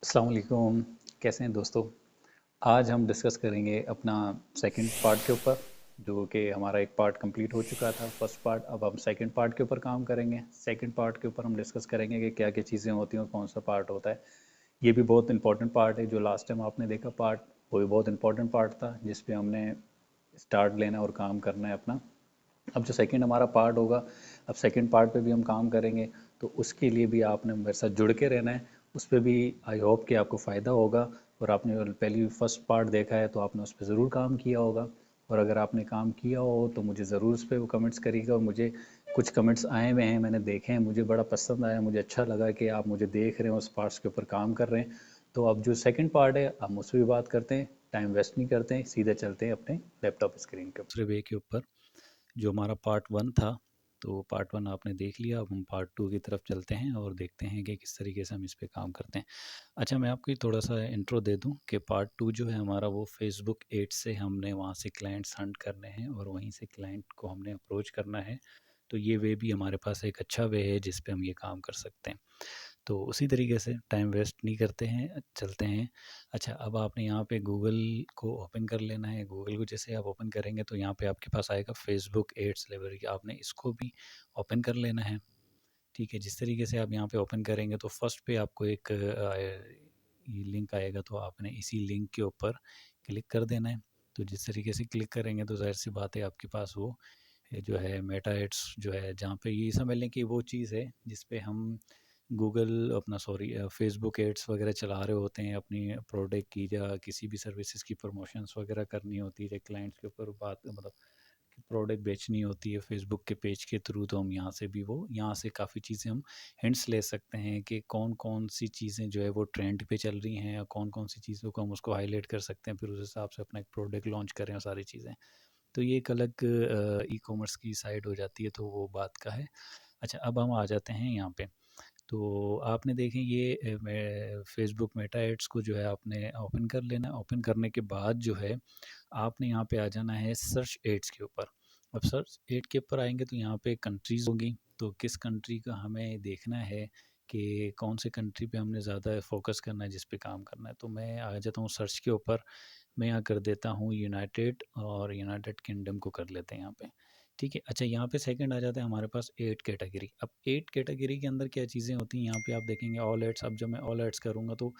अस्सलाम वालेकुम। कैसे हैं दोस्तों? आज हम डिस्कस करेंगे अपना सेकंड पार्ट के ऊपर, जो कि हमारा एक पार्ट कंप्लीट हो चुका था फर्स्ट पार्ट। अब हम सेकंड पार्ट के ऊपर काम करेंगे। सेकंड पार्ट के ऊपर हम डिस्कस करेंगे कि क्या क्या चीज़ें होती हैं और कौन सा पार्ट होता है। ये भी बहुत इंपॉर्टेंट पार्ट है। जो लास्ट टाइम आपने देखा पार्ट, वो भी बहुत इंपॉर्टेंट पार्ट था, जिस पे हमने स्टार्ट लेना है और काम करना है अपना। अब जो सेकंड हमारा पार्ट होगा, अब सेकंड पार्ट पे भी हम काम करेंगे, तो उसके लिए भी आपने मेरे साथ जुड़ के रहना है। उस पे भी आई होप कि आपको फ़ायदा होगा। और आपने पहली फर्स्ट पार्ट देखा है तो आपने उस पर ज़रूर काम किया होगा। और अगर आपने काम किया हो तो मुझे ज़रूर उस पर वो कमेंट्स करिएगा। और मुझे कुछ कमेंट्स आए हुए हैं, मैंने देखे हैं, मुझे बड़ा पसंद आया, मुझे अच्छा लगा कि आप मुझे देख रहे हैं, उस पार्ट्स के ऊपर काम कर रहे हैं। तो अब जो सेकंड पार्ट है हम उस पर भी बात करते हैं। टाइम वेस्ट नहीं करते हैं, सीधे चलते हैं अपने लैपटॉप स्क्रीन के ऊपर। दूसरे वे के ऊपर जो हमारा पार्ट वन था, तो पार्ट वन आपने देख लिया। अब हम पार्ट टू की तरफ चलते हैं और देखते हैं कि किस तरीके से हम इस पे काम करते हैं। अच्छा, मैं आपको थोड़ा सा इंट्रो दे दूं कि पार्ट टू जो है हमारा, वो फेसबुक एड से हमने वहाँ से क्लाइंट्स हंट करने हैं और वहीं से क्लाइंट को हमने अप्रोच करना है। तो ये वे भी हमारे पास एक अच्छा वे है जिस पे हम ये काम कर सकते हैं। तो उसी तरीके से टाइम वेस्ट नहीं करते हैं, चलते हैं। अच्छा, अब आपने यहाँ पे गूगल को ओपन कर लेना है। गूगल को जैसे आप ओपन करेंगे तो यहाँ पे आपके पास आएगा फेसबुक एड्स लाइब्रेरी, आपने इसको भी ओपन कर लेना है। ठीक है, जिस तरीके से आप यहाँ पे ओपन करेंगे तो फर्स्ट पे आपको एक ये लिंक आएगा, तो आपने इसी लिंक के ऊपर क्लिक कर देना है। तो जिस तरीके से क्लिक करेंगे तो ज़ाहिर सी बात है आपके पास वो जो है मेटा एड्स जो है, जहाँ पे ये समझ लें कि वो चीज़ है जिस पे हम गूगल अपना सॉरी फेसबुक एड्स वगैरह चला रहे होते हैं अपनी प्रोडक्ट की या किसी भी सर्विसेज की प्रमोशंस वगैरह करनी होती है क्लाइंट्स के ऊपर, बात मतलब प्रोडक्ट बेचनी होती है फेसबुक के पेज के थ्रू। तो हम यहाँ से भी वो यहाँ से काफ़ी चीज़ें हम हिंट्स ले सकते हैं कि कौन कौन सी चीज़ें जो है वो ट्रेंड पे चल रही हैं, या कौन कौन सी चीज़ों को हम उसको हाईलाइट कर सकते हैं, फिर उस हिसाब से अपना एक प्रोडक्ट लॉन्च करें और सारी चीज़ें। तो ये एक अलग ई कॉमर्स की साइड हो जाती है, तो वो बात का है। अच्छा, अब हम आ जाते हैं यहाँ पे। तो आपने देखें ये फेसबुक मेटा एड्स को जो है आपने ओपन कर लेना। ओपन करने के बाद जो है आपने यहाँ पे आ जाना है सर्च एड्स के ऊपर। अब सर्च एड के ऊपर आएंगे तो यहाँ पे कंट्रीज़ होंगी, तो किस कंट्री का हमें देखना है कि कौन से कंट्री पे हमने ज़्यादा फोकस करना है, जिस पे काम करना है। तो मैं आ जाता हूँ सर्च के ऊपर। मैं यहाँ कर देता हूँ यूनाइटेड, और यूनाइटेड किंगडम को कर लेते हैं यहाँ पे। ठीक है। अच्छा, यहाँ पे सेकंड आ जाता है हमारे पास एड कैटेगरी। अब एड कैटेगरी के अंदर क्या चीज़ें होती हैं, यहाँ पे आप देखेंगे ऑल एड्स। अब जब मैं ऑल एड्स करूँगा तो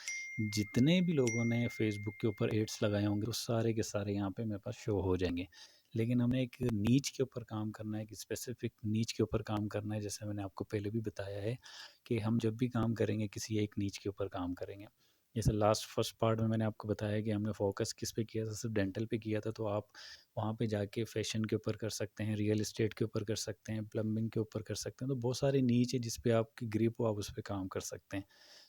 जितने भी लोगों ने फेसबुक के ऊपर एड्स लगाए होंगे वो सारे के सारे यहाँ पे मेरे पास शो हो जाएंगे। लेकिन हमें एक नीच के ऊपर काम करना है, एक स्पेसिफिक नीच के ऊपर काम करना है। जैसे मैंने आपको पहले भी बताया है कि हम जब भी काम करेंगे किसी एक नीच के ऊपर काम करेंगे। जैसे लास्ट फर्स्ट पार्ट में मैंने आपको बताया कि हमने फोकस किस पे किया था, सिर्फ डेंटल पे किया था। तो आप वहाँ पे जाके फैशन के ऊपर कर सकते हैं, रियल एस्टेट के ऊपर कर सकते हैं, प्लम्बिंग के ऊपर कर सकते हैं। तो बहुत सारी नीच है जिस पे आपकी ग्रिप हो, आप उस पर काम कर सकते हैं।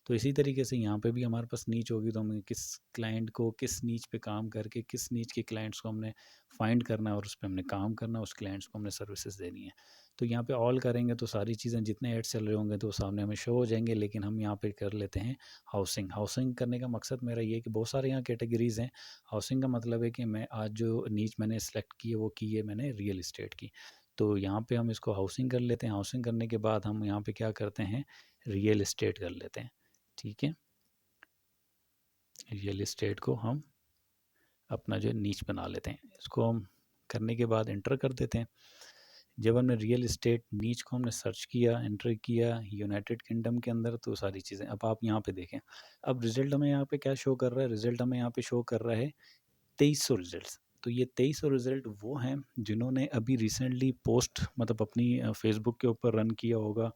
तो इसी तरीके से यहाँ पे भी हमारे पास नीच होगी, तो हमें किस क्लाइंट को किस नीच पे काम करके किस नीच के क्लाइंट्स को हमने फाइंड करना है और उस पर हमने काम करना है, उस क्लाइंट्स को हमने सर्विसेज देनी है। तो यहाँ पे ऑल करेंगे तो सारी चीज़ें जितने एड्स चल रहे होंगे तो सामने हमें शो हो जाएंगे। लेकिन हम यहाँ पे कर लेते हैं हाउसिंग। हाउसिंग करने का मकसद मेरा ये है कि बहुत सारे यहाँ कैटेगरीज़ हैं। हाउसिंग का मतलब है कि मैं आज जो नीच मैंने सेलेक्ट की है वो की है मैंने रियल इस्टेट की। तो यहाँ पे हम इसको हाउसिंग कर लेते हैं। हाउसिंग करने के बाद हम यहाँ पे क्या करते हैं, रियल इस्टेट कर लेते हैं। ठीक है, रियल इस्टेट को हम अपना जो नीच बना लेते हैं। इसको हम करने के बाद इंटर कर देते हैं। जब हमने रियल इस्टेट नीच को हमने सर्च किया, एंटर किया यूनाइटेड किंगडम के अंदर, तो सारी चीज़ें अब आप यहाँ पे देखें। अब रिजल्ट हमें यहाँ पे क्या शो कर रहा है, रिजल्ट हमें यहाँ पे शो कर रहा है 2300 रिजल्ट्स। तो ये 2300 रिजल्ट वो हैं जिन्होंने अभी रिसेंटली पोस्ट मतलब अपनी फेसबुक के ऊपर रन किया होगा,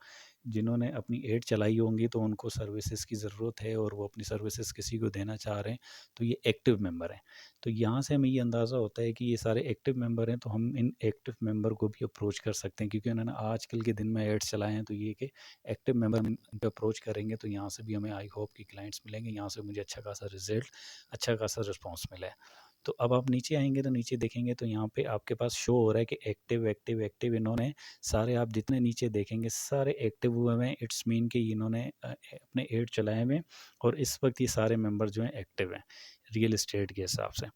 जिन्होंने अपनी एड चलाई होंगी, तो उनको सर्विसेज की ज़रूरत है और वो अपनी सर्विसेज किसी को देना चाह रहे हैं। तो ये एक्टिव मेंबर हैं। तो यहाँ से हमें ये अंदाज़ा होता है कि ये सारे एक्टिव मेंबर हैं, तो हम इन एक्टिव मेंबर को भी अप्रोच कर सकते हैं, क्योंकि उन्होंने आजकल के दिन में एड्स चलाए हैं। तो ये कि एक्टिव मेंबर इन पे अप्रोच करेंगे तो यहाँ से भी हमें आई होप कि क्लाइंट्स मिलेंगे, यहाँ से मुझे अच्छा खासा रिजल्ट, अच्छा खासा रिस्पॉन्स मिला है। तो अब आप नीचे आएँगे तो नीचे देखेंगे तो यहाँ पे आपके पास शो हो रहा है कि एक्टिव एक्टिव एक्टिव इन्होंने सारे, आप जितने नीचे देखेंगे सारे एक्टिव हुए हुए हैं। इट्स मीन कि इन्होंने अपने एड चलाए हुए हैं और इस वक्त ये सारे मेंबर जो हैं एक्टिव हैं रियल एस्टेट के हिसाब से।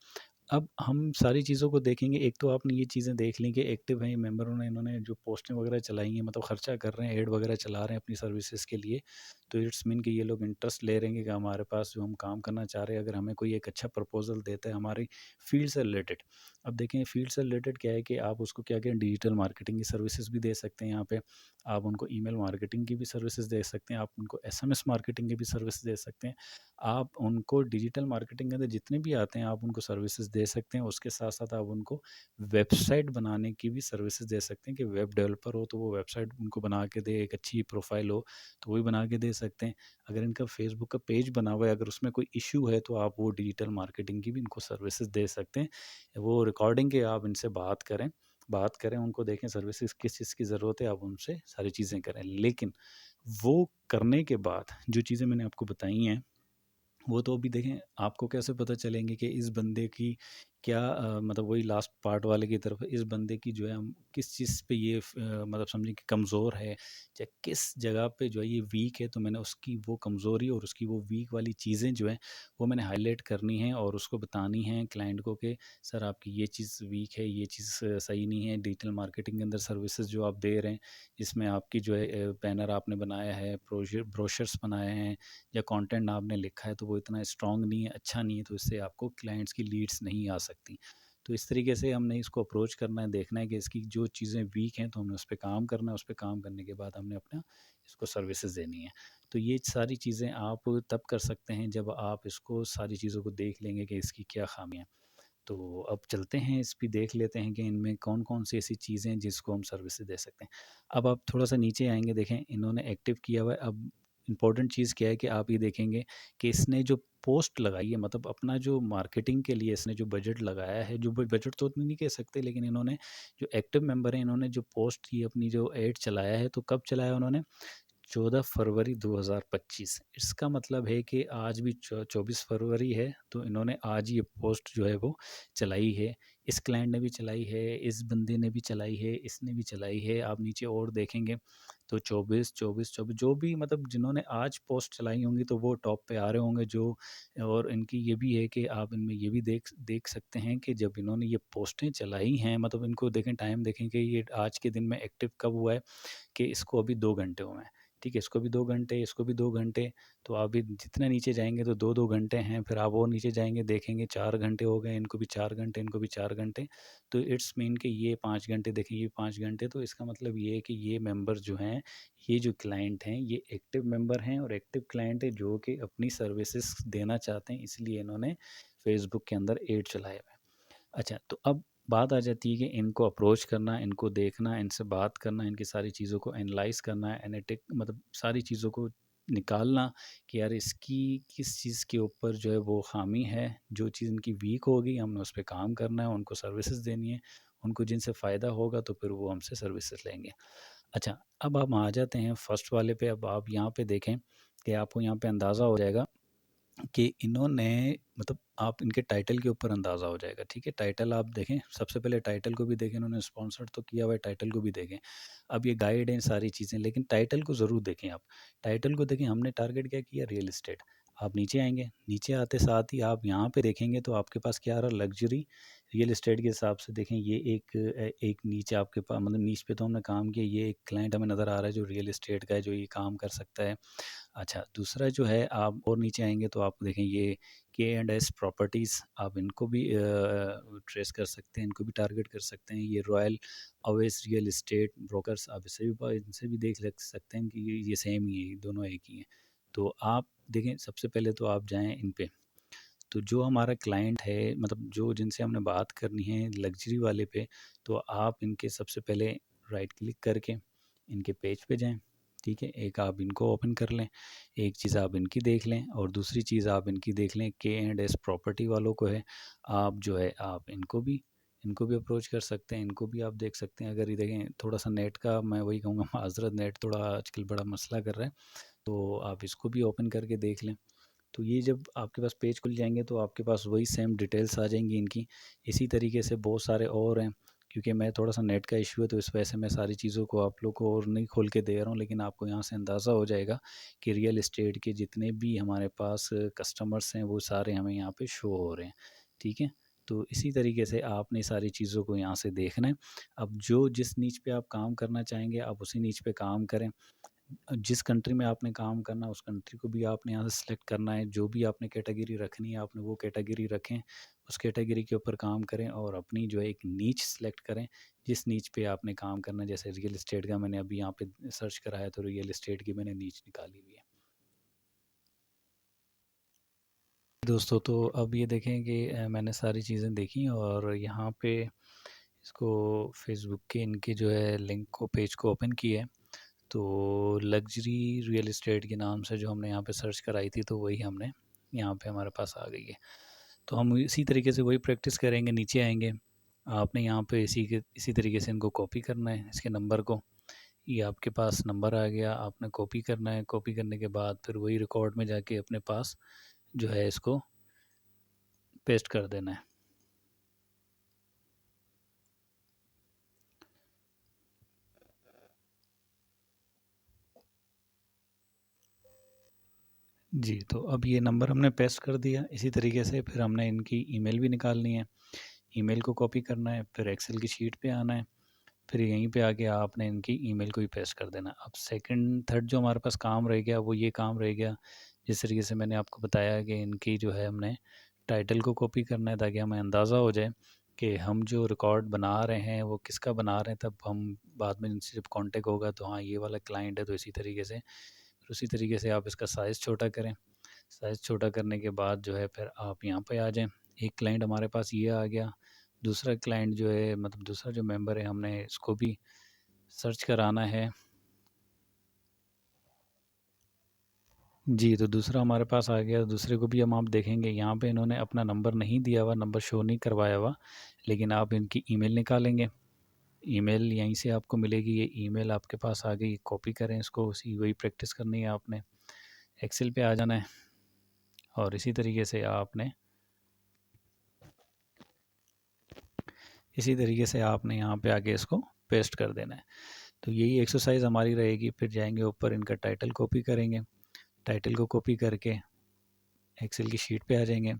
अब हम सारी चीज़ों को देखेंगे। एक तो आपने ये चीज़ें देख ली कि एक्टिव हैं मेंबरों ने, इन्होंने जो पोस्टें वगैरह चलाई हैं, मतलब खर्चा कर रहे हैं, ऐड वगैरह चला रहे हैं अपनी सर्विसेज़ के लिए। तो इट्स मीन कि ये लोग इंटरेस्ट ले रहे हैं कि हमारे पास जो हम काम करना चाह रहे हैं, अगर हमें कोई एक अच्छा प्रपोज़ल देता है हमारी फ़ील्ड से रिलेटेड। अब देखें फ़ील्ड से रिलेटेड क्या है कि आप उसको क्या कहें, डिजिटल मार्केटिंग की सर्विसेज़ भी दे सकते हैं यहाँ पे। आप उनको ईमेल मार्केटिंग की भी सर्विसेज़ दे सकते हैं, आप उनको एसएमएस मार्केटिंग की भी सर्विस दे सकते हैं। आप उनको डिजिटल मार्केटिंग के अंदर जितने भी आते हैं आप उनको सर्विसेज दे सकते हैं। उसके साथ-साथ आप उनको वेबसाइट बनाने की भी सर्विसेज दे सकते हैं कि वेब डेवलपर हो तो वो वेबसाइट उनको बना के दे, एक अच्छी प्रोफ़ाइल हो तो वो भी बना के दे सकते हैं। अगर इनका फ़ेसबुक का पेज बना हुआ है, अगर उसमें कोई इश्यू है तो आप वो डिजिटल मार्केटिंग की भी इनको सर्विसेज दे सकते हैं। वो रिकॉर्डिंग के आप इनसे बात करें, उनको देखें सर्विसेज किस चीज़ की ज़रूरत है, आप उनसे सारी चीज़ें करें। लेकिन वो करने के बाद जो चीज़ें मैंने आपको बताई हैं वो तो अभी देखें, आपको कैसे पता चलेंगे कि इस बंदे की क्या मतलब वही लास्ट पार्ट वाले की तरफ, इस बंदे की जो है हम किस चीज़ पे ये मतलब समझें कि कमज़ोर है या किस जगह पे जो है ये वीक है, तो मैंने उसकी वो कमज़ोरी और उसकी वो वीक वाली चीज़ें जो हैं वो मैंने हाईलाइट करनी है और उसको बतानी है क्लाइंट को कि सर आपकी ये चीज़ वीक है, ये चीज़ सही नहीं है। डिजिटल मार्केटिंग के अंदर सर्विसेज जो आप दे रहे हैं, इसमें आपकी जो है बैनर आपने बनाया है, ब्रोशर्स बनाए हैं या कंटेंट आपने लिखा है तो वो इतना स्ट्रॉन्ग नहीं है, अच्छा नहीं है, तो इससे आपको क्लाइंट्स की लीड्स नहीं आ सकती। तो इस तरीके से हमने इसको अप्रोच करना है, देखना है कि इसकी जो चीज़ें वीक हैं तो हमें उस पे काम करना है, उस पे काम करने के बाद हमने अपना इसको सर्विसेज देनी है। तो ये सारी चीज़ें आप तब कर सकते हैं जब आप इसको सारी चीज़ों को देख लेंगे कि इसकी क्या खामियाँ हैं। तो अब चलते हैं, इस पे देख लेते हैं कि इनमें कौन-कौन सी ऐसी चीज़ें हैं जिसको हम सर्विसेज़ दे सकते हैं। अब आप थोड़ा-सा नीचे आएँगे, देखें इन्होंने एक्टिव किया हुआ है। अब इम्पोर्टेंट चीज़ क्या है कि आप ये देखेंगे कि इसने जो पोस्ट लगाई है, मतलब अपना जो मार्केटिंग के लिए इसने जो बजट लगाया है, जो ब बजट तो उतनी नहीं कह सकते, लेकिन इन्होंने जो एक्टिव मेंबर हैं, इन्होंने जो पोस्ट की अपनी जो एड चलाया है, तो कब चलाया उन्होंने? 14 फरवरी 2025। इसका मतलब है कि आज भी 24 फरवरी है, तो इन्होंने आज ये पोस्ट जो है वो चलाई है। इस क्लाइंट ने भी चलाई है, इस बंदे ने भी चलाई है, इसने भी चलाई है। आप नीचे और देखेंगे तो 24, 24, 24 जो भी मतलब जिन्होंने आज पोस्ट चलाई होंगी तो वो टॉप पे आ रहे होंगे जो। और इनकी ये भी है कि आप इनमें ये भी देख देख सकते हैं कि जब इन्होंने ये पोस्टें चलाई हैं, मतलब इनको देखें, टाइम देखें कि ये आज के दिन में एक्टिव कब हुआ है, कि इसको अभी 2 घंटे हुए हैं। ठीक है, इसको भी 2 घंटे, इसको भी 2 घंटे, तो आप भी जितना नीचे जाएँगे तो 2-2 घंटे हैं, फिर आप और नीचे जाएँगे देखेंगे 4 घंटे हो गए, इनको भी 4 घंटे, इनको भी 4 घंटे। तो इट्स मीन कि ये 5 घंटे देखें, ये 5 घंटे, तो इसका मतलब ये है कि ये मेंबर जो हैं, ये जो क्लाइंट हैं, ये एक्टिव मेंबर हैं और एक्टिव क्लाइंट है जो कि अपनी सर्विसेज़ देना चाहते हैं, इसलिए इन्होंने फेसबुक के अंदर ऐड चलाया हुआ है। अच्छा, तो अब बात आ जाती है कि इनको अप्रोच करना, इनको देखना, इनसे बात करना, इनकी सारी चीज़ों को एनालाइज़ करना, एनालिटिक मतलब सारी चीज़ों को निकालना कि यार इसकी किस चीज़ के ऊपर जो है वो ख़ामी है, जो चीज़ इनकी वीक होगी हमने उस पे काम करना है, उनको सर्विसेज़ देनी है, उनको जिनसे फ़ायदा होगा तो फिर वो हमसे सर्विसेज़ लेंगे। अच्छा, अब हम आ जाते हैं फर्स्ट वाले पे। अब आप यहाँ पे देखें कि आपको यहाँ पे अंदाज़ा हो जाएगा कि इन्होंने मतलब आप इनके टाइटल के ऊपर अंदाज़ा हो जाएगा, ठीक है? टाइटल आप देखें, सबसे पहले टाइटल को भी देखें, इन्होंने स्पॉन्सर्ड तो किया हुआ है, टाइटल को भी देखें। अब ये गाइड हैं सारी चीज़ें, लेकिन टाइटल को ज़रूर देखें आप। टाइटल को देखें, हमने टारगेट क्या किया? Real estate. आप नीचे आएँगे, नीचे आते साथ ही आप यहाँ पे देखेंगे तो आपके पास क्या आ रहा है? लग्ज़री रियल एस्टेट के हिसाब से देखें, ये एक नीचे आपके पास मतलब नीच पे तो हमने काम किया, ये एक क्लाइंट हमें नज़र आ रहा है जो रियल एस्टेट का है, जो ये काम कर सकता है। अच्छा, दूसरा जो है आप और नीचे आएँगे तो आप देखें ये के&एस प्रॉपर्टीज़, आप इनको भी ट्रेस कर सकते हैं, इनको भी टारगेट कर सकते हैं। ये रॉयल अवेस रियल एस्टेट ब्रोकर्स, आप इनसे भी देख लग सकते हैं कि ये सेम ही है, ये दोनों एक ही हैं। तो आप देखें, सबसे पहले तो आप जाएँ इन पे। तो जो हमारा क्लाइंट है, मतलब जो जिनसे हमने बात करनी है लग्ज़री वाले पे, तो आप इनके सबसे पहले राइट क्लिक करके इनके पेज पे जाएँ, ठीक है? एक आप इनको ओपन कर लें, एक चीज़ आप इनकी देख लें और दूसरी चीज़ आप इनकी देख लें, के&एस प्रॉपर्टी वालों को है, आप जो है आप इनको भी अप्रोच कर सकते हैं, इनको भी आप देख सकते हैं। अगर ये देखें, थोड़ा-सा नेट का मैं वही कहूँगा माज़रत, नेट थोड़ा आजकल बड़ा मसला कर रहा है, तो आप इसको भी ओपन करके देख लें। तो ये जब आपके पास पेज खुल जाएँगे तो आपके पास वही सेम डिटेल्स आ जाएँगी इनकी। इसी तरीके से बहुत सारे और हैं, क्योंकि मैं थोड़ा-सा नेट का इश्यू है तो इस वजह से मैं सारी चीज़ों को आप लोग को और नहीं खोल के दे रहा हूँ, लेकिन आपको यहाँ से अंदाज़ा हो जाएगा कि रियल एस्टेट के जितने भी हमारे पास कस्टमर्स हैं वो सारे हमें यहाँ पे शो हो रहे हैं। ठीक है? तो इसी तरीके से आपने सारी चीज़ों को यहाँ से देखना है। अब जो जिस नीच पे आप काम करना चाहेंगे, आप उसी नीच पे काम करें। जिस कंट्री में आपने काम करना है, उस कंट्री को भी आपने यहाँ से सिलेक्ट करना है। जो भी आपने कैटेगरी रखनी है, आपने वो कैटेगरी रखें, उस कैटेगरी के ऊपर काम करें और अपनी जो है एक नीच सिलेक्ट करें, जिस नीच पे आपने काम करना है। जैसे रियल एस्टेट का मैंने अभी यहाँ पे सर्च करा है, तो रियल एस्टेट की मैंने नीच निकाली हुई है। दोस्तों, तो अब ये देखें कि मैंने सारी चीज़ें देखी और यहाँ पे इसको फेसबुक के इनके जो है लिंक को, पेज को ओपन किया है। तो लग्जरी रियल एस्टेट के नाम से जो हमने यहाँ पे सर्च कराई थी, तो वही हमने यहाँ पे हमारे पास आ गई है। तो हम इसी तरीके से वही प्रैक्टिस करेंगे। नीचे आएंगे, आपने यहाँ पे इसी तरीके से इनको कॉपी करना है, इसके नंबर को। ये आपके पास नंबर आ गया, आपने कॉपी करना है। कॉपी करने के बाद फिर वही रिकॉर्ड में जाके अपने पास जो है इसको पेस्ट कर देना है। जी, तो अब ये नंबर हमने पेस्ट कर दिया। इसी तरीके से फिर हमने इनकी ईमेल भी निकालनी है। ईमेल को कॉपी करना है, फिर एक्सेल की शीट पे आना है, फिर यहीं पे आके आपने इनकी ईमेल को भी पेस्ट कर देना। अब सेकंड थर्ड जो हमारे पास काम रह गया, वो ये काम रह गया, जिस तरीके से मैंने आपको बताया कि इनकी जो है हमने टाइटल को कॉपी करना है, ताकि हमें अंदाज़ा हो जाए कि हम जो रिकॉर्ड बना रहे हैं वो किसका बना रहे हैं। तब हम बाद में इनसे जब कॉन्टेक्ट होगा तो हाँ, ये वाला क्लाइंट है, तो इसी तरीके से। फिर उसी तरीके से आप इसका साइज़ छोटा करें। साइज़ छोटा करने के बाद जो है फिर आप यहाँ पे आ जाएँ। एक क्लाइंट हमारे पास ये आ गया। दूसरा क्लाइंट जो है, मतलब दूसरा जो मेंबर है, हमने इसको भी सर्च कराना है। जी, तो दूसरा हमारे पास आ गया। दूसरे को भी हम आप देखेंगे, यहाँ पे इन्होंने अपना नंबर नहीं दिया हुआ, नंबर शो नहीं करवाया हुआ, लेकिन आप इनकी ईमेल निकालेंगे। ईमेल यहीं से आपको मिलेगी। ये ईमेल आपके पास आ गई, कॉपी करें इसको, उसी वही प्रैक्टिस करनी है आपने। एक्सेल पे आ जाना है और इसी तरीके से आपने यहाँ पे आके इसको पेस्ट कर देना है। तो यही एक्सरसाइज हमारी रहेगी। फिर जाएंगे ऊपर, इनका टाइटल कॉपी करेंगे। टाइटल को कॉपी करके एक्सेल की शीट पे आ जाएंगे।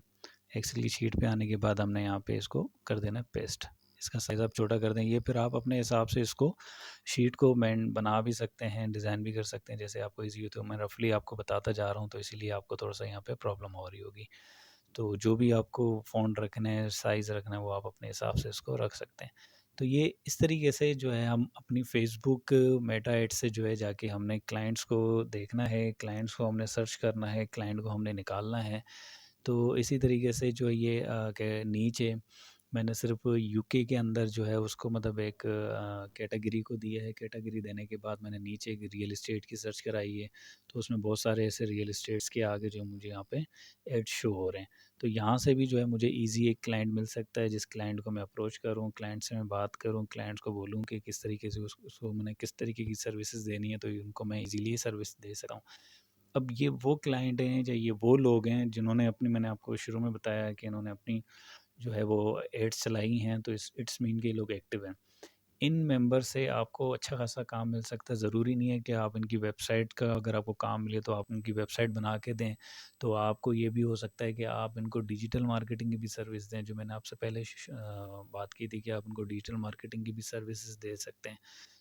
एक्सेल की शीट पे आने के बाद हमने यहाँ पे इसको कर देना है पेस्ट। इसका साइज़ आप छोटा कर दें। ये फिर आप अपने हिसाब से इसको शीट को मैन बना भी सकते हैं, डिज़ाइन भी कर सकते हैं, जैसे आपको ईजी हो। तो मैं रफली आपको बताता जा रहा हूँ, तो इसीलिए आपको थोड़ा सा यहाँ पे प्रॉब्लम हो रही होगी। तो जो भी आपको फ़ॉन्ट रखना है, साइज़ रखना है, वो आप अपने हिसाब से इसको रख सकते हैं। तो ये इस तरीके से जो है हम अपनी फ़ेसबुक मेटा एड से जो है जाके हमने क्लाइंट्स को देखना है, क्लाइंट्स को हमने सर्च करना है, क्लाइंट को हमने निकालना है। तो इसी तरीके से जो ये के नीचे मैंने सिर्फ यूके के अंदर जो है उसको, मतलब एक कैटेगरी को दिया है। कैटेगरी देने के बाद मैंने नीचे एक रियल एस्टेट की सर्च कराई है, तो उसमें बहुत सारे ऐसे रियल एस्टेट्स के आगे जो मुझे यहाँ पे एड शो हो रहे हैं। तो यहाँ से भी जो है मुझे ईज़ी एक क्लाइंट मिल सकता है, जिस क्लाइंट को मैं अप्रोच करूँ, क्लाइंट से मैं बात करूँ, क्लाइंट्स को बोलूँ कि किस तरीके से उसको मैंने किस तरीके की सर्विसेज देनी है, तो उनको मैं ईज़िली सर्विस दे सकता हूँ। अब ये वो क्लाइंट हैं, या ये वो लोग हैं जिन्होंने अपनी, मैंने आपको शुरू में बताया कि इन्होंने अपनी जो है वो एड्स चलाई हैं, तो इट्स मीन के ये लोग एक्टिव हैं। इन मेंबर से आपको अच्छा खासा काम मिल सकता है। ज़रूरी नहीं है कि आप इनकी वेबसाइट का, अगर आपको काम मिले तो आप उनकी वेबसाइट बना के दें। तो आपको ये भी हो सकता है कि आप इनको डिजिटल मार्केटिंग की भी सर्विस दें, जो मैंने आपसे पहले बात की थी कि आप उनको डिजिटल मार्केटिंग की भी सर्विसेज दे सकते हैं।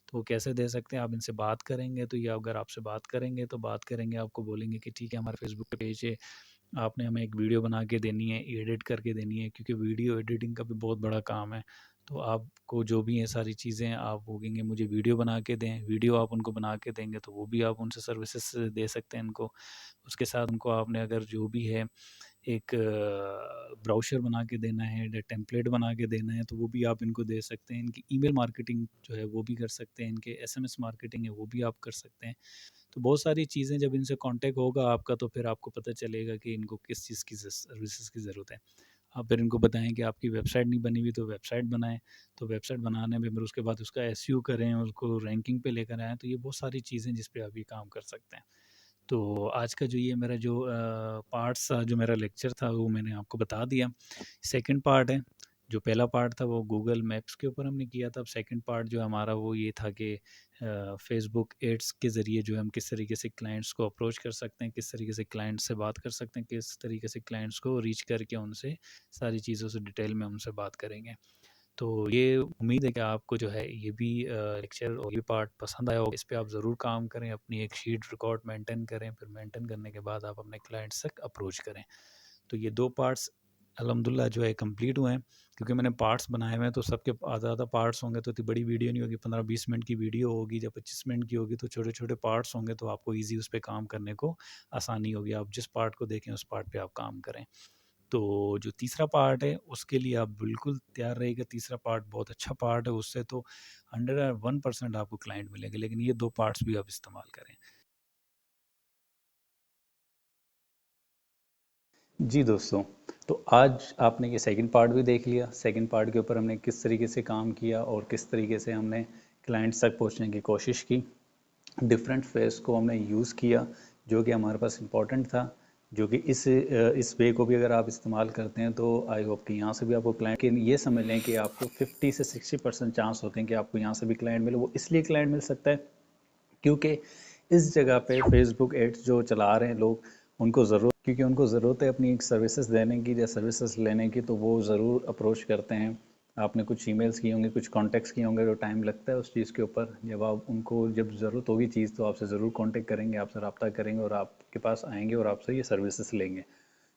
तो वो कैसे दे सकते हैं, आप इनसे बात करेंगे, तो ये अगर आपसे बात करेंगे तो बात करेंगे, आपको बोलेंगे कि ठीक है, हमारे फेसबुक पे पेज है, आपने हमें एक वीडियो बना के देनी है, एडिट करके देनी है, क्योंकि वीडियो एडिटिंग का भी बहुत बड़ा काम है। तो आपको जो भी है सारी चीज़ें, आप बोलेंगे मुझे वीडियो बना के दें, वीडियो आप उनको बना के देंगे, तो वो भी आप उनसे सर्विसेज दे सकते हैं इनको। उसके साथ उनको आपने अगर जो भी है एक ब्राउशर बना के देना है या टेम्पलेट बना के देना है, तो वो भी आप इनको दे सकते हैं। इनकी ईमेल मार्केटिंग जो है वो भी कर सकते हैं, इनके एसएमएस मार्केटिंग है वो भी आप कर सकते हैं। तो बहुत सारी चीज़ें, जब इनसे कांटेक्ट होगा आपका, तो फिर आपको पता चलेगा कि इनको किस चीज़ की सर्विसेज की ज़रूरत है। आप फिर इनको बताएं कि आपकी वेबसाइट नहीं बनी हुई, तो वेबसाइट बनाएं। तो वेबसाइट बनाने में फिर उसके बाद उसका एसईओ करें, उसको रैंकिंग पे लेकर आएँ। तो ये बहुत सारी चीज़ें जिस पे आप ये काम कर सकते हैं। तो आज का जो ये मेरा जो पार्ट्स जो मेरा लेक्चर था, वो मैंने आपको बता दिया। सेकंड पार्ट है, जो पहला पार्ट था वो गूगल मैप्स के ऊपर हमने किया था। अब सेकंड पार्ट जो हमारा वो ये था कि फेसबुक एड्स के ज़रिए जो है हम किस तरीके से क्लाइंट्स को अप्रोच कर सकते हैं, किस तरीके से क्लाइंट से बात कर सकते हैं, किस तरीके से क्लाइंट्स को रीच करके उनसे सारी चीज़ों से डिटेल में उनसे बात करेंगे। तो ये उम्मीद है कि आपको जो है ये भी लेक्चर और ये पार्ट पसंद आया होगा। इस पे आप ज़रूर काम करें, अपनी एक शीट रिकॉर्ड मेंटेन करें, फिर मेंटेन करने के बाद आप अपने क्लाइंट्स तक अप्रोच करें। तो ये 2 पार्ट्स अल्हम्दुलिल्लाह जो है कंप्लीट हुए हैं, क्योंकि मैंने पार्ट्स बनाए हुए हैं तो सबके आधा-आधा पार्ट्स होंगे तो इतनी बड़ी वीडियो नहीं होगी, 15-20 मिनट की वीडियो होगी, जब 25 मिनट की होगी तो छोटे-छोटे पार्ट्स होंगे तो आपको ईज़ी उस पे काम करने को आसानी होगी। आप जिस पार्ट को देखें उस पार्ट पे आप काम करें। तो जो तीसरा पार्ट है उसके लिए आप बिल्कुल तैयार रहिएगा। तीसरा पार्ट बहुत अच्छा पार्ट है, उससे तो 101% आपको क्लाइंट मिलेंगे, लेकिन ये 2 पार्ट्स भी आप इस्तेमाल करें। जी दोस्तों, तो आज आपने ये सेकंड पार्ट भी देख लिया। सेकंड पार्ट के ऊपर हमने किस तरीके से काम किया और किस तरीके से हमने क्लाइंट्स तक पहुंचने की कोशिश की। डिफरेंट फेस को हमने यूज़ किया जो कि हमारे पास इम्पोर्टेंट था, जो कि इस वे को भी अगर आप इस्तेमाल करते हैं तो आई होप कि यहाँ से भी आपको क्लाइंट के ये समझ लें कि आपको 50 से 60% चांस होते हैं कि आपको यहाँ से भी क्लाइंट मिले। वो इसलिए क्लाइंट मिल सकता है क्योंकि इस जगह पे फेसबुक एड्स जो चला रहे हैं लोग, उनको ज़रूरत, क्योंकि उनको ज़रूरत है अपनी एक सर्विसेज देने की या सर्विसेज लेने की, तो वो ज़रूर अप्रोच करते हैं। आपने कुछ ईमेल्स किए होंगे, कुछ कॉन्टेक्ट्स किए होंगे, तो टाइम लगता है उस चीज़ के ऊपर। जब आप उनको जब ज़रूरत होगी चीज़ तो आपसे ज़रूर कांटेक्ट करेंगे, आपसे रब्ता करेंगे और आपके पास आएंगे और आपसे ये सर्विसेज लेंगे।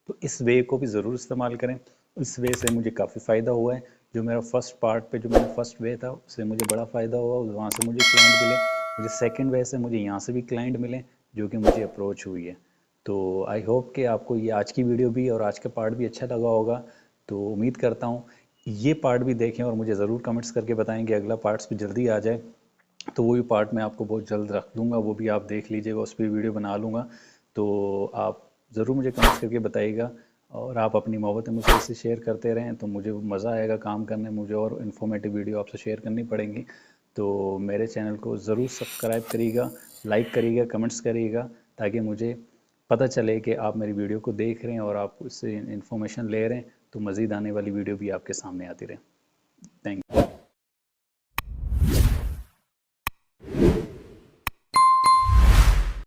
तो इस वे को भी ज़रूर इस्तेमाल करें। इस वे से मुझे काफ़ी फ़ायदा हुआ है। जो मेरा फर्स्ट पार्ट पे जो मेरा फर्स्ट वे था उससे मुझे बड़ा फ़ायदा हुआ, वहाँ से मुझे क्लाइंट मिले। मुझे सेकंड वे से मुझे यहाँ से भी क्लाइंट मिले जो कि मुझे अप्रोच हुई है। तो आई होप कि आपको ये आज की वीडियो भी और आज का पार्ट भी अच्छा लगा होगा। तो उम्मीद करता हूँ ये पार्ट भी देखें और मुझे ज़रूर कमेंट्स करके बताएं कि अगला पार्ट्स भी जल्दी आ जाए। तो वो भी पार्ट मैं आपको बहुत जल्द रख दूंगा, वो भी आप देख लीजिएगा, उस पर वीडियो बना लूँगा। तो आप ज़रूर मुझे कमेंट्स करके बताइएगा और आप अपनी मोहब्बतें मुझसे इससे शेयर करते रहें तो मुझे मज़ा आएगा काम करने, मुझे और इन्फॉर्मेटिव वीडियो आपसे शेयर करनी पड़ेंगी। तो मेरे चैनल को ज़रूर सब्सक्राइब करिएगा, लाइक करिएगा, कमेंट्स करिएगा, ताकि मुझे पता चले कि आप मेरी वीडियो को देख रहे हैं और आप उससे इन्फॉर्मेशन ले रहे हैं, तो मज़ीद आने वाली वीडियो भी आपके सामने आती रहे। Thank you.